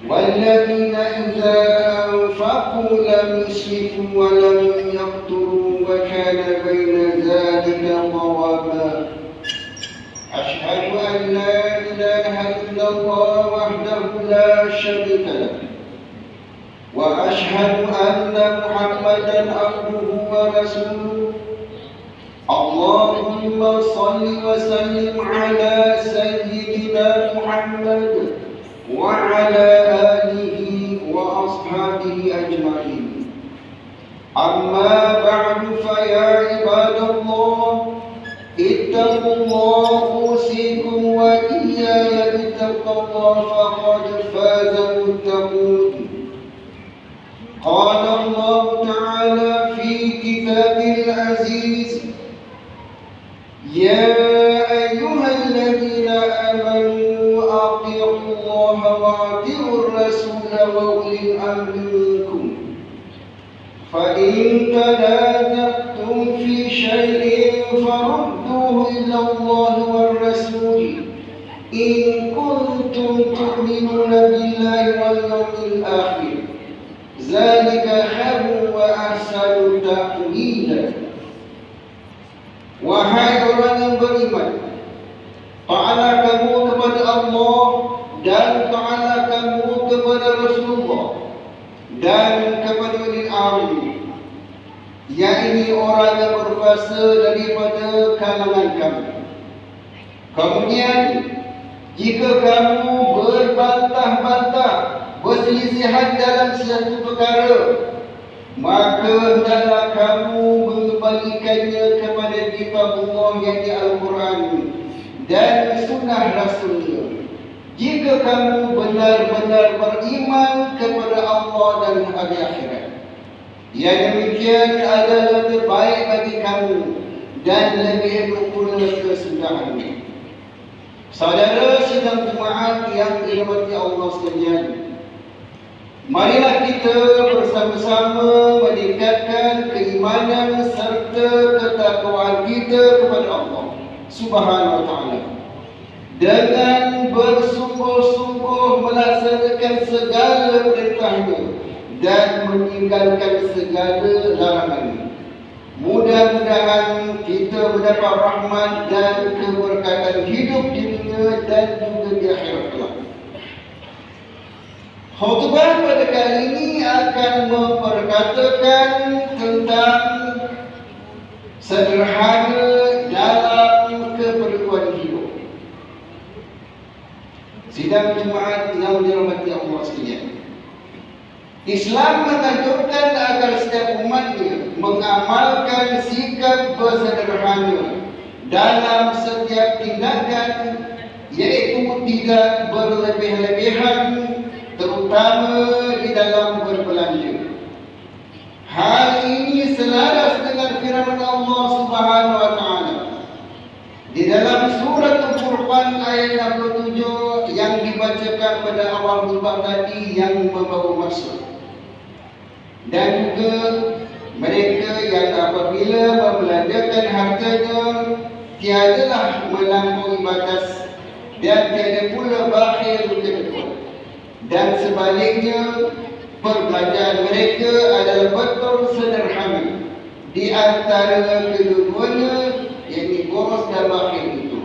والذين إذا أنفقوا لم يسرفوا ولم يقتروا وكان بين ذلك قواما أشهد أن لا إله إلا الله وحده لا شريك له وأشهد أن محمدا عبده ورسوله اللهم صل وسلم على سيدنا محمد وعلى آله وأصحابه أجمعين أما بعد فيا عباد الله اتقوا الله أوصيكم وإياي بتقوى الله فقد فاز المتقون قال الله تعالى في كتابه العزيز يا أيها الذين آمنوا أطيعوا الله وأطيعوا الرسول وأولي الأمر منكم فإن تنازعتم في شيء فردوه إلى الله والرسول إن كنتم تؤمنون بالله واليوم الآخر ذلك خير وأحسن تأويلا. Wahai orang yang beriman, taatlah kamu kepada Allah dan taatlah kamu kepada Rasulullah dan kepada ulil amri, yakni orang yang berkuasa daripada kalangan kamu. Kemudian, jika kamu berbantah-bantah, berselisihan dalam suatu perkara, maka hendaklah kamu mengembalikannya kepada kitab Allah yakni Al-Quran dan sunnah Rasulnya. Jika kamu benar-benar beriman kepada Allah dan hari akhirat, yang demikian adalah terbaik bagi kamu dan lebih berguna kesudahannya. Saudara sidang jemaat yang dirahmati Allah sekalian, marilah kita bersama-sama meningkatkan keimanan serta ketakwaan kita kepada Allah Subhanahu wa taala dengan bersungguh-sungguh melaksanakan segala perintahnya dan meninggalkan segala larangannya. Mudah-mudahan kita mendapat rahmat dan keberkatan hidup di dunia dan juga di akhirat kelak. Khutbah pada kali ini akan memperkatakan tentang sederhana dalam keperluan hidup. Sidang jemaat yang dirahmati Allah sekalian, Islam menganjurkan agar setiap umatnya mengamalkan sikap bersederhana dalam setiap tindakan, iaitu tidak berlebih-lebihan, terutama di dalam berbelanja. Hal ini selaras dengan firman Allah Subhanahu wa taala di dalam surat Al-Furqan ayat 67 yang dibacakan pada awal khutbah tadi yang membawa maksud. Dan juga mereka yang apabila membelanjakan hartanya tiadalah melampaui batas dan tiada pula bakhil kedua. Dan sebaliknya, perbelanjaan mereka adalah betul sederhana di antara kedua-duanya, yakni boros dan bakhil itu.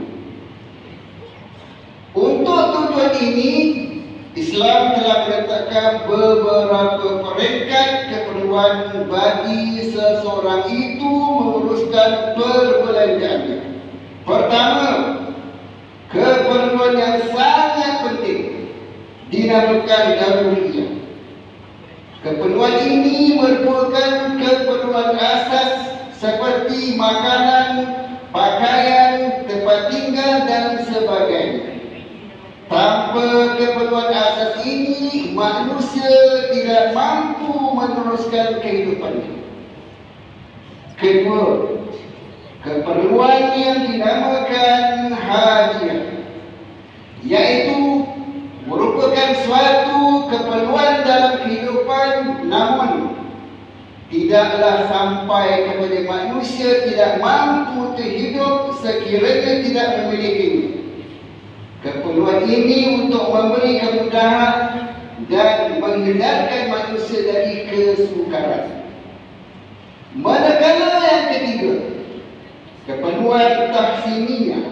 Untuk tujuan ini, Islam telah meletakkan beberapa peringkat keperluan bagi seseorang itu menguruskan perbelanjaannya. Pertama, keperluan yang sangat penting dinamakan daruriyah. Keperluan ini merupakan keperluan asas seperti makanan, pakaian, tempat tinggal dan sebagainya. Tanpa keperluan asas ini, manusia tidak mampu meneruskan kehidupannya. Kedua, keperluan yang dinamakan hajat, yaitu merupakan suatu keperluan dalam kehidupan, namun tidaklah sampai kepada manusia tidak mampu terhidup sekiranya tidak memilikinya. Keperluan ini untuk memberi kemudahan dan menghindarkan manusia dari kesukaran. Manakala yang ketiga, keperluan tahsiniyah,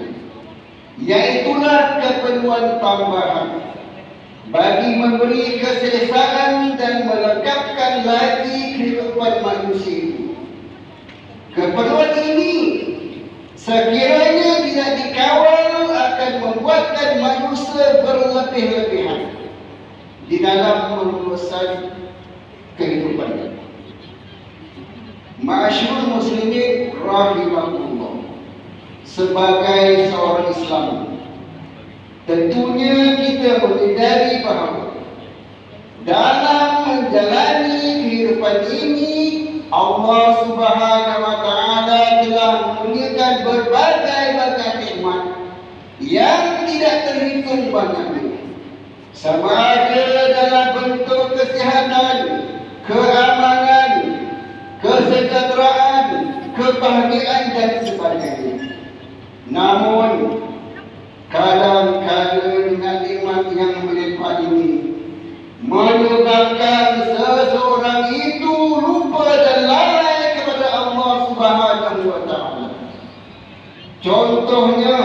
iaitulah keperluan tambahan bagi memberi keselesaan dan melengkapkan lagi kehidupan manusia. Keperluan ini sekiranya tidak dikawal akan membuatkan manusia berlebih-lebihan di dalam meneruskan kehidupannya. Ma'asyiral muslimin rahimahullah, sebagai seorang Islam, tentunya kita menyadari bahawa dalam menjalani kehidupan ini Allah Subhanahu wa taala telah memberikan berbagai nikmat yang tidak terhitung banyaknya, sama ada dalam bentuk kesihatan, keamanan, kesejahteraan, kebahagiaan dan sebagainya. Namun kadang-kadang dengan nikmat yang melimpah ini menyebabkan seseorang itu lupa dan lalai kepada Allah Subhanahu wa taala. Contohnya,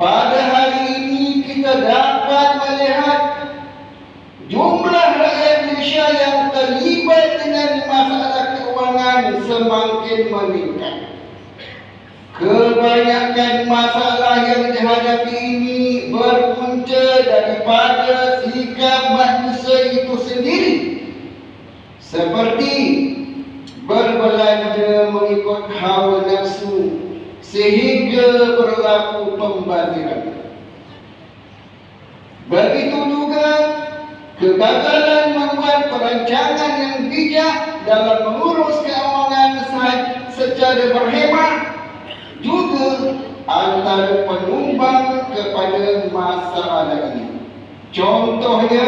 pada hari ini kita dapat melihat jumlah rakyat Malaysia yang terlibat dengan masalah keuangan semakin meningkat. Kebanyakan masalah yang dihadapi ini berpunca daripada sikap manusia itu sendiri, seperti berbelanja mengikut hawa nafsu sehingga berlaku pembaziran. Begitu juga kegagalan membuat perancangan yang bijak dalam mengurus keuangan secara berhemat juga antara penyumbang kepada masalah ini. Contohnya,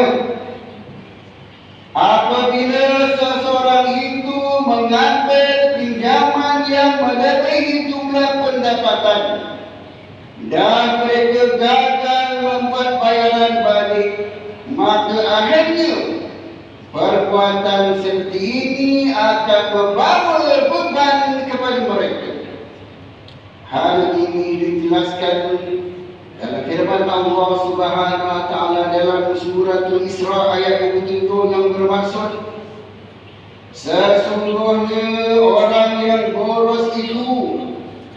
apabila seseorang itu mengambil pinjaman yang melebihi jumlah pendapatan dan mereka gagal membuat bayaran balik, maka akhirnya perbuatan seperti ini akan membawa beban kepada mereka. Hal ini dijelaskan dalam firman Allah Subhanahu wa taala dalam surah Al-Isra ayat 27 yang bermaksud, sesungguhnya orang yang boros itu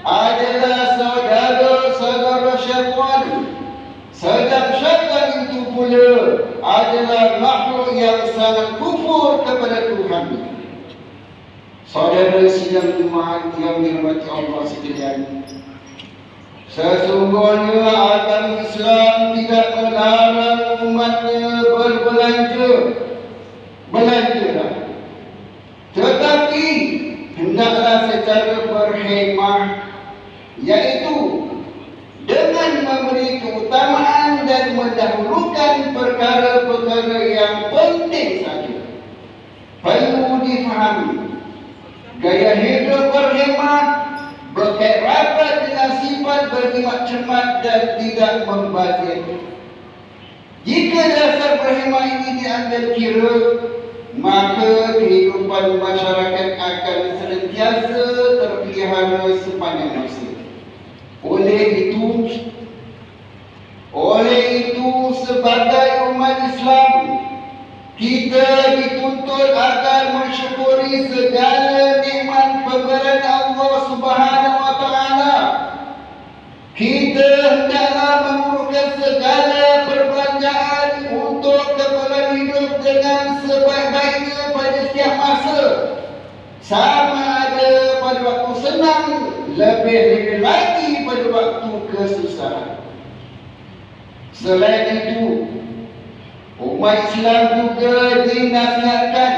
adalah saudara-saudara syaitan, sedang syaitan itu pula adalah makhluk yang sangat kufur kepada Tuhan. Saudara sidang jemaat yang dirahmati Allah sekalian, sesungguhnya agama Islam tidak melarang umatnya berbelanja, tetapi hendaklah secara berhemah, iaitu dengan memberi keutamaan dan mendahulukan perkara-perkara yang penting saja. Perlu difahami, gaya hidup berhemat berkait rapat dengan sifat berjimat cermat dan tidak membazir. Jika dasar berhemat ini diambil kira, maka kehidupan masyarakat akan senantiasa terpelihara sepanjang masa. Oleh itu sebagai umat Islam, kita dituntut agar mensyukuri segala nikmat pemberian Allah Subhanahu wa taala. Kita hendaklah menguruskan segala perbelanjaan untuk keperluan hidup dengan sebaik-baiknya pada setiap masa, sama ada pada waktu senang, lebih lagi pada waktu kesusahan. Selain itu, umat Islam juga dinasihatkan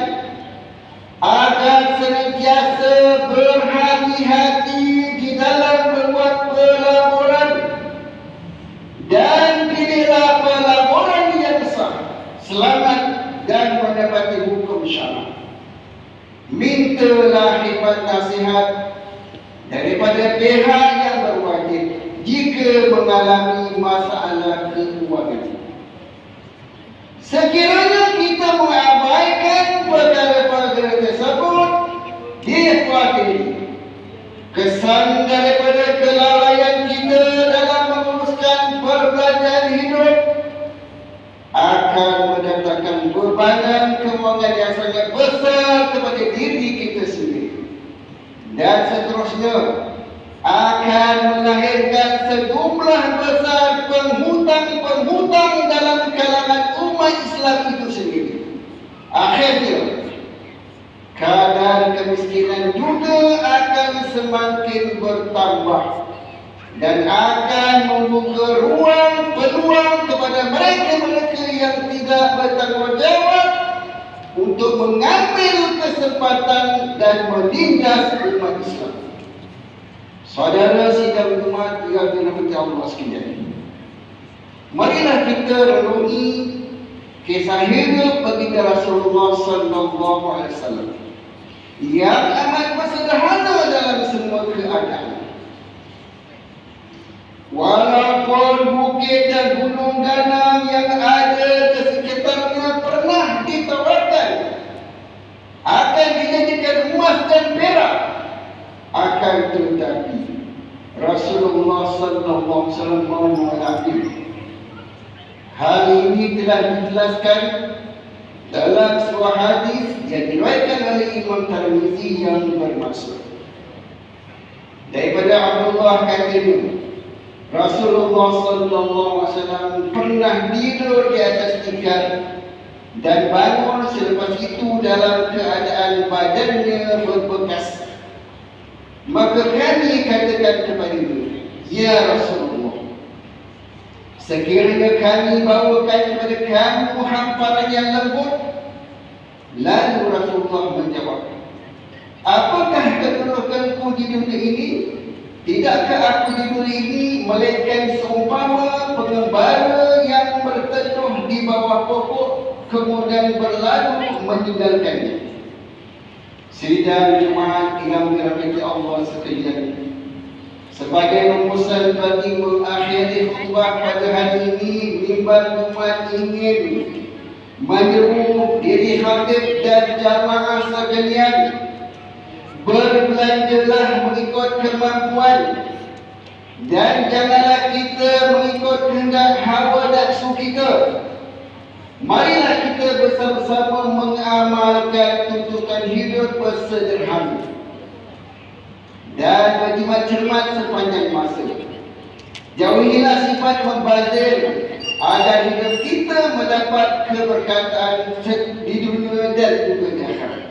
agar senantiasa berhati-hati di dalam berbuat pelaburan dan pilihlah pelaburan yang sah, selamat dan mendapati hukum syara. Mintalah khidmat nasihat daripada pihak yang berwajib jika mengalami masalah keuangan. meletakkan bebanan kewangan yang sangat besar kepada diri kita sendiri. Dan seterusnya akan melahirkan sejumlah besar penghutang-penghutang dalam kalangan umat Islam itu sendiri. Akhirnya kadar kemiskinan juga akan semakin bertambah dan akan membuka peluang kepada mereka-mereka yang tidak bertanggungjawab untuk mengambil kesempatan dan menindas umat Islam. Saudara sidang umat yang dirahmati Allah sekalian, marilah kita renungi kisah hidup baginda Rasulullah sallallahu alaihi wasallam yang amat sederhana dalam semua keadaan. Walaupun bukit dan gunung ganang yang ada di sekitarnya pernah ditawarkan akan dijadikan emas dan perak, akan tetapi Rasulullah sallallahu alaihi wasallam menolaknya. Hal ini telah dijelaskan dalam sebuah hadis yang diriwayatkan oleh Imam Tirmizi yang bermaksud daripada Abdullah katanya, Rasulullah sallallahu alaihi wasallam pernah tidur di atas tikar dan bangun selepas itu dalam keadaan badannya berbekas. Maka kami katakan kepadanya, ya Rasulullah, sekiranya kami bawakan kepada kamu hamparan yang lembut. Lalu Rasulullah menjawab, apakah kedudukanku di dunia ini? Tidakkah aku di dunia ini melainkan seumpama pengembara yang berteduh di bawah pokok kemudian berlalu meninggalkannya. Sidang jemaat yang dirahmati Allah sekalian, sebagai rumusan bagi mengakhiri khutbah pada hari ini, mimbar umat ingin menyeru diri khatib dan jamaah sekalian, berbelanjalah mengikut kemampuan dan janganlah kita mengikut kehendak hawa nafsu kita. Marilah kita bersama-sama mengamalkan tuntutan hidup bersederhana dan berjimat cermat sepanjang masa. Jauhilah sifat membazir agar hidup kita mendapat keberkatan di dunia dan juga di akhirat.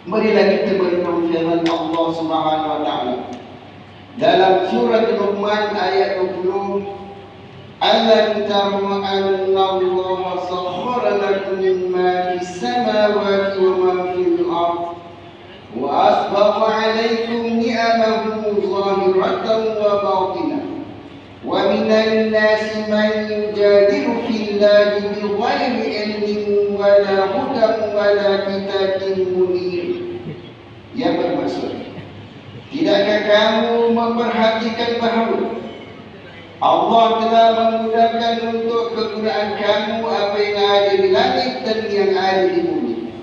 Marilah kita merenung firman Allah Subhanahu wa taala dalam surat Luqman ayat 20. Alam tara anna Allah sakhkhara lakum ma fis samawati wa ma fil ardh wa asbagha 'alaykum ni'amahu zahiratan wa batinah wa minan nasi man yujadilu fillahi bighayri ilmin wa la hudan wa la kitabin munir. Yang bermaksud, tidakkah kamu memperhatikan bahawa Allah telah memudahkan untuk kegunaan kamu apa yang ada di langit dan yang ada di bumi,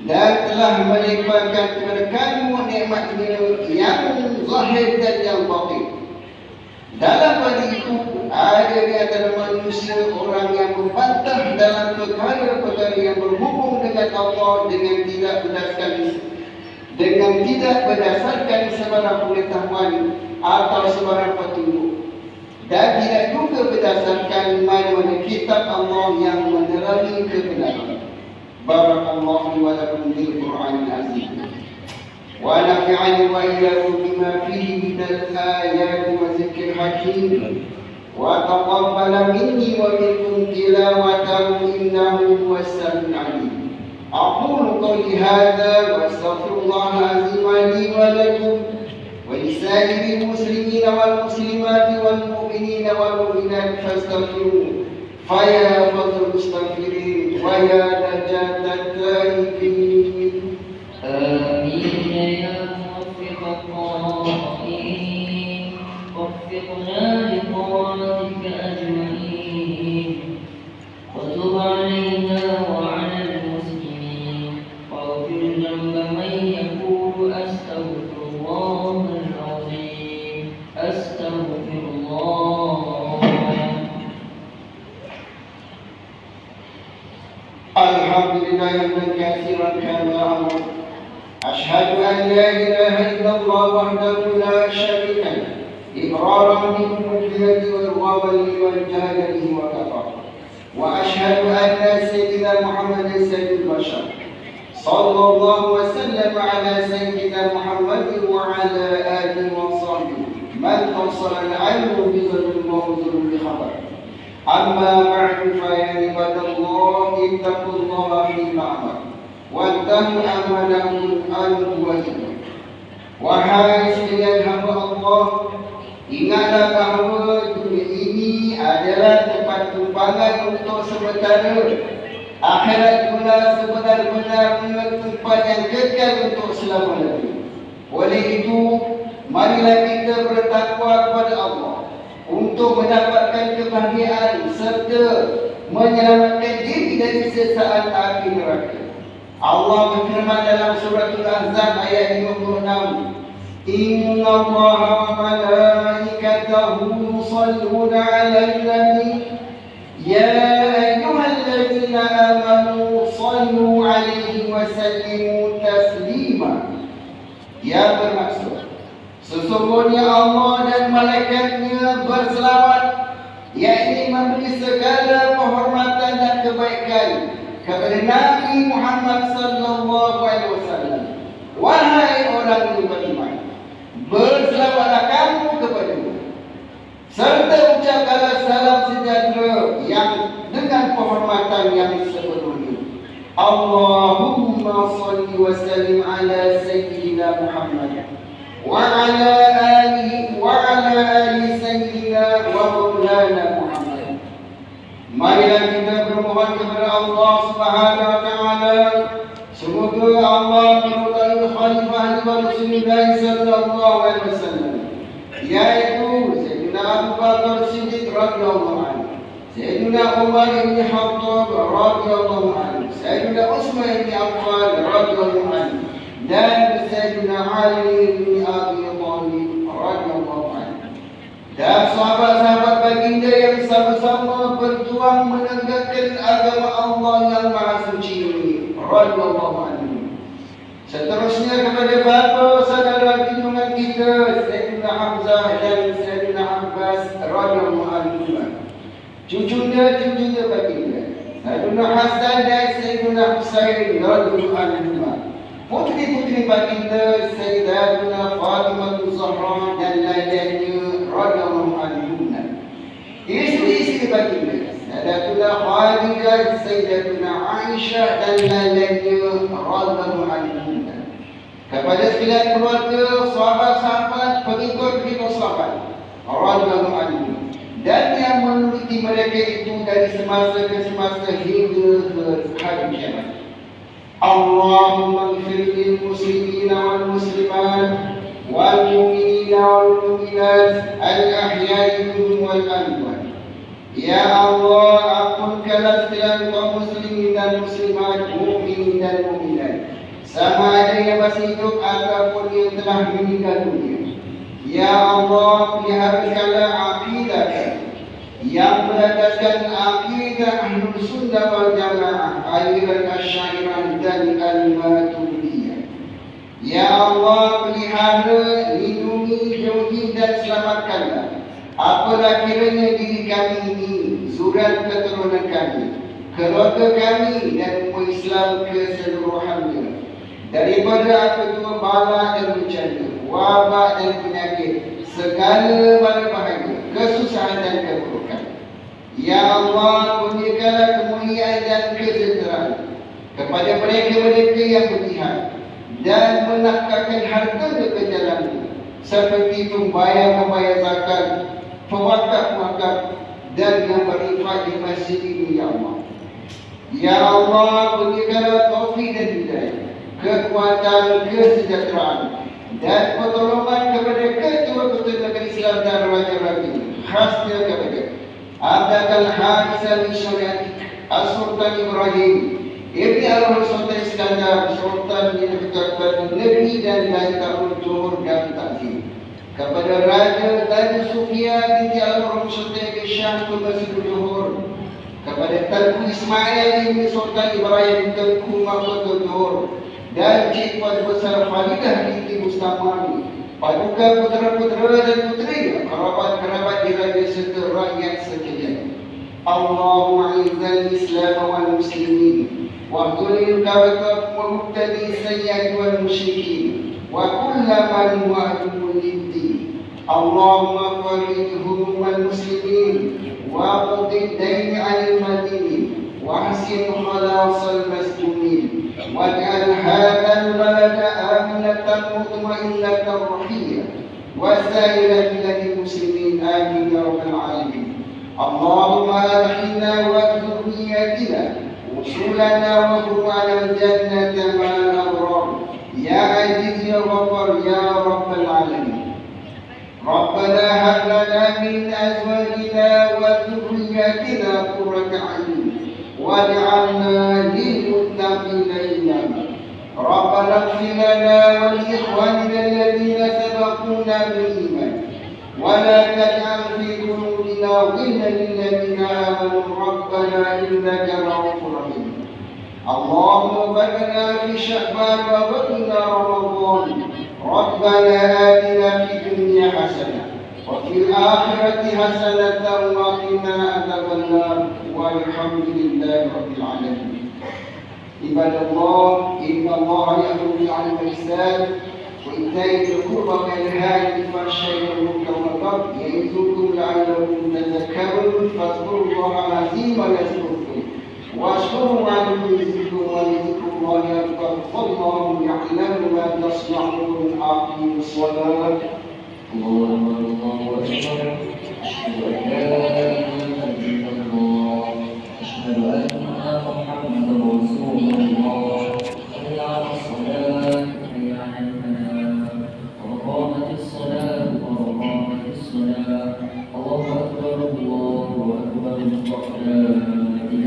dan telah melimpahkan kepada kamu nikmat-Nya yang zahir dan yang batin. Dalam pada itu ada di antara manusia orang yang membantah dalam perkara-perkara yang berhubung dengan Allah dengan tidak berdasarkan sebarang pengetahuan atau sebarang petunjuk, dan tidak juga berdasarkan mana-mana kitab Allah yang menerangi kebenaran. Barakallahu li wa lakum bil Qur'anil azim wa nafa'ani wa iyyakum bima fihi minal ayati wa dzikril hakim wa taqabbal minni wa minkum tilawatahu innahu huwas samiul alim. أقول قولي هذا وأستغفر الله العظيم لي ولكم ولسائر المسلمين والمسلمات والمؤمنين والمؤمنات فاستغفروه فيا فضل المستغفرين ويا نجاة التائبين. آمين يا موفق الطائعين، وفقنا لطاعتك أجمعين، وتب علينا وعلى المسلمين، واغفر ذنب من يقول أستغفر الله العظيم أستغفر الله. لله حمدا كثيرا كما أمر. أشهد أن لا إله إلا الله وحده لا شريك له إقرارا بالربوبية وإرغاما لمن جهل به وكفر. وأشهد أن سيدنا محمد سيد البشر صلى الله وسلم على سيدنا محمد وعلى آله وصحبه من توصل العلم بظلم وظلم بخبر. أما بعد فيا عباد الله اتقوا الله فيما أمر وانتهوا أمانهم عنه وإليه. Wahai sekalian hamba Allah, ingatlah bahawa dunia ini adalah tempat tumpangan untuk sementara. Akhirat pula sebenar-benarnya tempat yang kekal untuk selama-lamanya. Oleh itu, marilah kita bertakwa kepada Allah untuk mendapatkan kebahagiaan serta menyelamatkan diri dari sesaat api neraka. Allah berfirman dalam surah Al-Ahzab ayat 56, Inna Allah wa malaikatahu yusalluna 'alan nabi ya ayyuhalladzina amanu sallu 'alaihi wa sallimu taslima. Yang bermaksud, sesungguhnya Allah dan malaikatnya berselawat, yakni memberi segala penghormatan dan kebaikan kepada Nabi Muhammad sallallahu alaihi wasallam. Wahai orang yang beriman, berselawatlah kamu kepadanya serta ucapkanlah salam sejahtera yang dengan penghormatan yang sepenuhnya. Allahumma salli wa sallim ala sayyidina Muhammad wa ala ali sayyidina wa maulana Muhammad. Marilah kita bermohon kepada Allah Subhanahu wa taala semoga Allah meridai khalifah Rasulullah sallallahu alaihi wasallam, yaitu Sayyidina Abu Bakar Siddiq radhiyallahu anhu, Sayyidina Umar bin Khattab radhiyallahu anhu, Sayyidina Utsman bin Affan radhiyallahu anhu, dan Sayyidina Ali bin Abi Thalib radhiyallahu anhu, dan sahabat-sahabat baginda yang sama-sama berjuang menegakkan agama Allah yang Maha Suci ini radhiyallahu anhu. Seterusnya kepada bapa saudara junjungan kita Sayyidina Hamzah dan Sayyidina Abbas radhiyallahu anhu, cucunya baginda Sayyidina Hasan dan Sayyidina Husain radhiyallahu anhu, putri-putri baginda Sayyidatuna Fatimah Zahra dan lainnya radhiyallahu anhunna, isteri-isteri baginda Sayyidatuna Khadijah, Sayyidatuna Aisyah dan lainnya radhiyallahu anhunna, kepada sekalian keluarga, sahabat-sahabat, pengikut sahabat radhiyallahu anhum, dan yang menuruti mereka itu dari semasa ke semasa hingga ke hari kiamat. Allahumma ighfir lil muslimina wal muslimat wal mu'minina wal mu'minat al ahya'i minhum wal amwat. Ya Allah, ampunkanlah sekalian kaum muslimin dan muslimat, mukminin dan mukminat, sama ada yang masih hidup ataupun yang telah meninggal dunia. Ya Allah, peliharakanlah akidah yang berlandaskan akidah Ahlus Sunnah wal Jamaah, aliran Asy'ariyah dan Al-Maturidiyah. Ya Allah, pelihara, lindungi, jauhi dan selamatkanlah apalah kiranya diri kami ini, zurat keturunan kami, keluarga kami dan umat Islam keseluruhannya daripada apa jua bala dan bencana, wabak dan penyakit, segala mara bahaya, kesusahan dan keburukan. Ya Allah, kurniakanlah kemuliaan dan kesejahteraan kepada mereka-mereka yang berjihad dan menafkahkan harta ke jalan-Mu, seperti membayar zakat, pewakaf-wakaf dan yang berinfak di masjid ini. Ya Allah, ya Allah, berikanlah taufik dan hidayah, kekuatan, kesejahteraan dan pertolongan kepada ketua-ketua negeri Islam dan raja-raja, khasnya kepada Abdul Haris al-Syariati As-Sultan Ibrahim Ibn Al-Sultan Iskandar, Sultan Negeri Negeri dan Darul Johor dan Takzim, kepada Raja Tan Sufia binti Al-Sultan Syah Tuan Johor, kepada Tengku Ismail bin Sultan Ibrahim Tengku Mahmud dan Cik Puan Besar Khalidah binti Mustamani, paduka putera-putera dan puteri, kerabat-kerabat diraja serta rakyat sekalian. Allahumma izzal Islam wal muslimin wa qulil kawakab muqtadi sayyid wal musyrikin wa kullaman huwa aduwwun lid-din. Allahumma farij humumul muslimin wa qudi ad-dayn 'anil madinin wa ahsin khalasal masjunin واجعل هذا البلد آمنة مطمئنة رخية وسائر بلاد المسلمين آمين يا رب العالمين. اللهم أدخلنا وذريتنا وصولنا وقربنا الجنة مع الأبرار يا عزيز يا غفار يا رب العالمين. ربنا هب لنا من أزواجنا وذرياتنا قرة أعين واجعلنا للمتقين إماما. ربنا اغفر لنا ولإخواننا الذين سبقونا بالإيمان ولا تجعل في قلوبنا غلا للذين آمنوا ربنا إنك رؤوف رحيم. اللهم باركنا في شعبان وبلغنا رمضان. ربنا آتنا في الدنيا حسنة وفي الآخرة حسنة وقنا عذاب النار والحمد لله رب العالمين. عباد الله إن الله يأمر بالعدل والإحسان وإيتاء ذي القربى وينهى عن الفحشاء والمنكر والبغي يعظكم لعلكم تذكرون فاذكروا الله العظيم يذكركم واشكروا على رزقكم ولذكر الله أكبر والله يعلم ما تصنعون. أقيموا الصلاة. الله أكبر الله أكبر أشهد أن لا